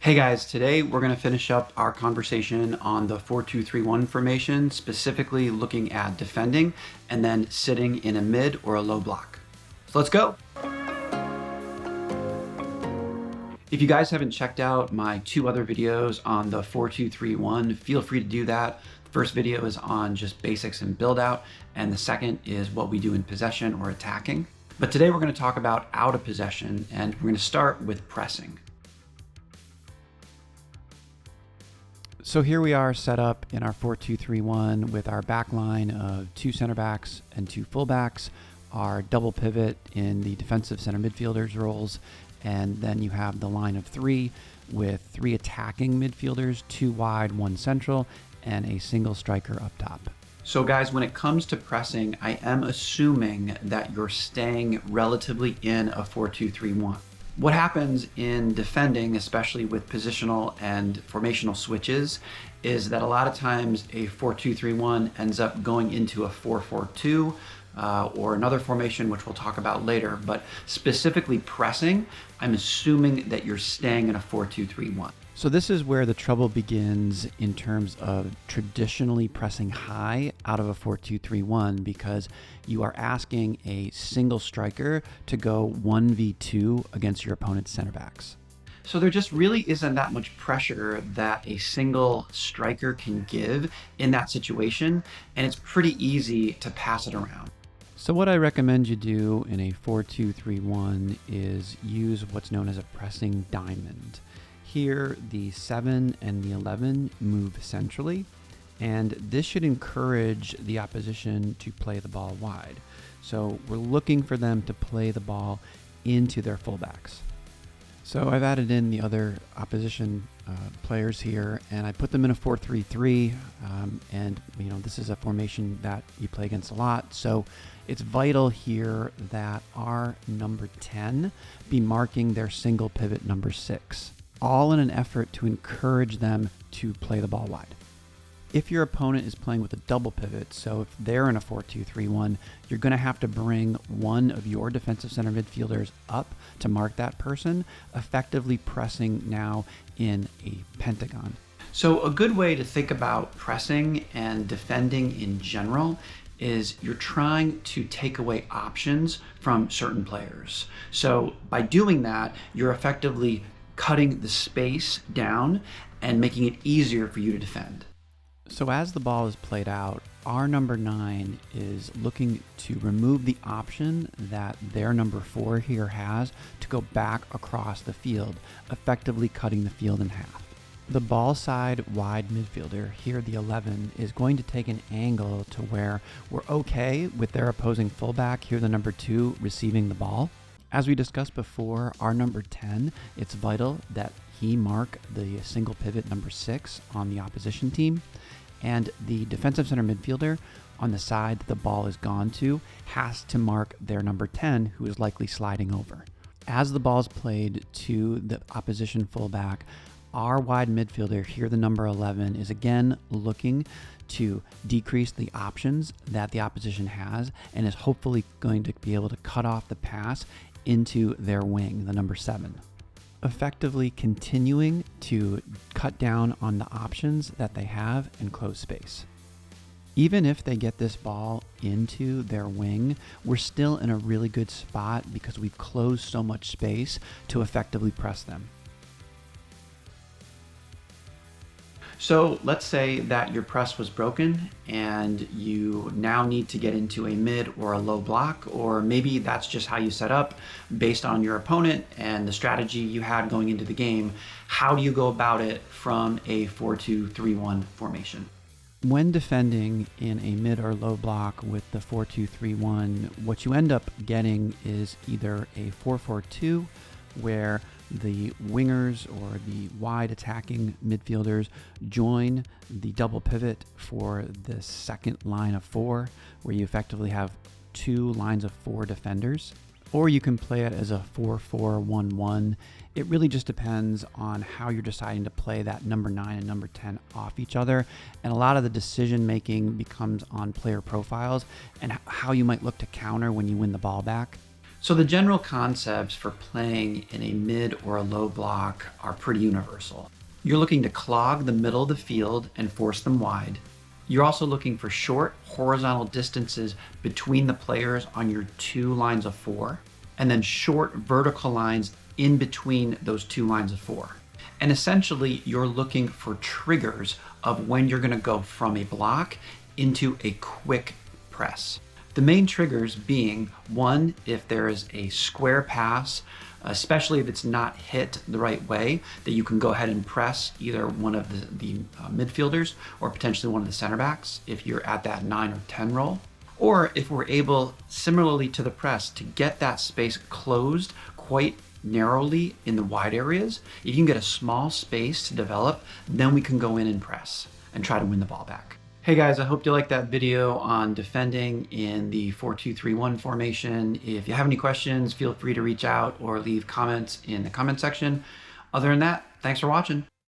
Hey guys, today we're going to finish up our conversation on the 4-2-3-1 formation, specifically looking at defending and then sitting in a mid or a low block. So let's go. If you guys haven't checked out my two other videos on the 4-2-3-1, feel free to do that. The first video is on just basics and build out, and the second is what we do in possession or attacking. But today we're going to talk about out of possession, and we're going to start with pressing. So here we are set up in our 4-2-3-1 with our back line of two center backs and two fullbacks, our double pivot in the defensive center midfielders roles, and then you have the line of three with three attacking midfielders, two wide, one central, and a single striker up top. So guys, when it comes to pressing, I am assuming that you're staying relatively in a 4-2-3-1. What happens in defending, especially with positional and formational switches, is that a lot of times a 4-2-3-1 ends up going into a 4-4-2 or another formation, which we'll talk about later. But specifically pressing, I'm assuming that you're staying in a 4-2-3-1. So this is where the trouble begins in terms of traditionally pressing high out of a 4-2-3-1, because you are asking a single striker to go 1v2 against your opponent's center backs. So there just really isn't that much pressure that a single striker can give in that situation, and it's pretty easy to pass it around. So what I recommend you do in a 4-2-3-1 is use what's known as a pressing diamond. Here, the 7 and the 11 move centrally, and this should encourage the opposition to play the ball wide. So we're looking for them to play the ball into their fullbacks. So I've added in the other opposition players here, and I put them in a 4-3-3, and this is a formation that you play against a lot. So it's vital here that our number 10 be marking their single pivot number 6. All in an effort to encourage them to play the ball wide. If your opponent is playing with a double pivot, so if they're in a 4-2-3-1, you're going to have to bring one of your defensive center midfielders up to mark that person, effectively pressing now in a pentagon. So a good way to think about pressing and defending in general is you're trying to take away options from certain players. So by doing that, you're effectively cutting the space down and making it easier for you to defend. So as the ball is played out, our number 9 is looking to remove the option that their number 4 here has to go back across the field, effectively cutting the field in half. The ball side wide midfielder, here the 11, is going to take an angle to where we're okay with their opposing fullback, here the number 2, receiving the ball. As we discussed before, our number 10, it's vital that he mark the single pivot number 6 on the opposition team, and the defensive center midfielder on the side that the ball is gone to has to mark their number 10, who is likely sliding over. As the ball is played to the opposition fullback, our wide midfielder, here the number 11, is again looking to decrease the options that the opposition has and is hopefully going to be able to cut off the pass into their wing, the number 7. Effectively continuing to cut down on the options that they have and close space. Even if they get this ball into their wing, we're still in a really good spot because we've closed so much space to effectively press them. So let's say that your press was broken and you now need to get into a mid or a low block, or maybe that's just how you set up based on your opponent and the strategy you had going into the game. How do you go about it from a 4-2-3-1 formation? When defending in a mid or low block with the 4-2-3-1, what you end up getting is either a 4-4-2, where the wingers or the wide attacking midfielders join the double pivot for the second line of 4, where you effectively have 2 lines of 4 defenders. Or you can play it as a 4-4-1-1. It really just depends on how you're deciding to play that number 9 and number 10 off each other. And a lot of the decision making becomes on player profiles and how you might look to counter when you win the ball back. So the general concepts for playing in a mid or a low block are pretty universal. You're looking to clog the middle of the field and force them wide. You're also looking for short horizontal distances between the players on your 2 lines of 4, and then short vertical lines in between those 2 lines of 4. And essentially, you're looking for triggers of when you're going to go from a block into a quick press. The main triggers being, one, if there is a square pass, especially if it's not hit the right way, that you can go ahead and press either one of the midfielders or potentially one of the center backs if you're at that 9 or 10 roll. Or if we're able, similarly to the press, to get that space closed quite narrowly in the wide areas, if you can get a small space to develop, then we can go in and press and try to win the ball back. Hey guys, I hope you liked that video on defending in the 4-2-3-1 formation. If you have any questions, feel free to reach out or leave comments in the comment section. Other than that, thanks for watching.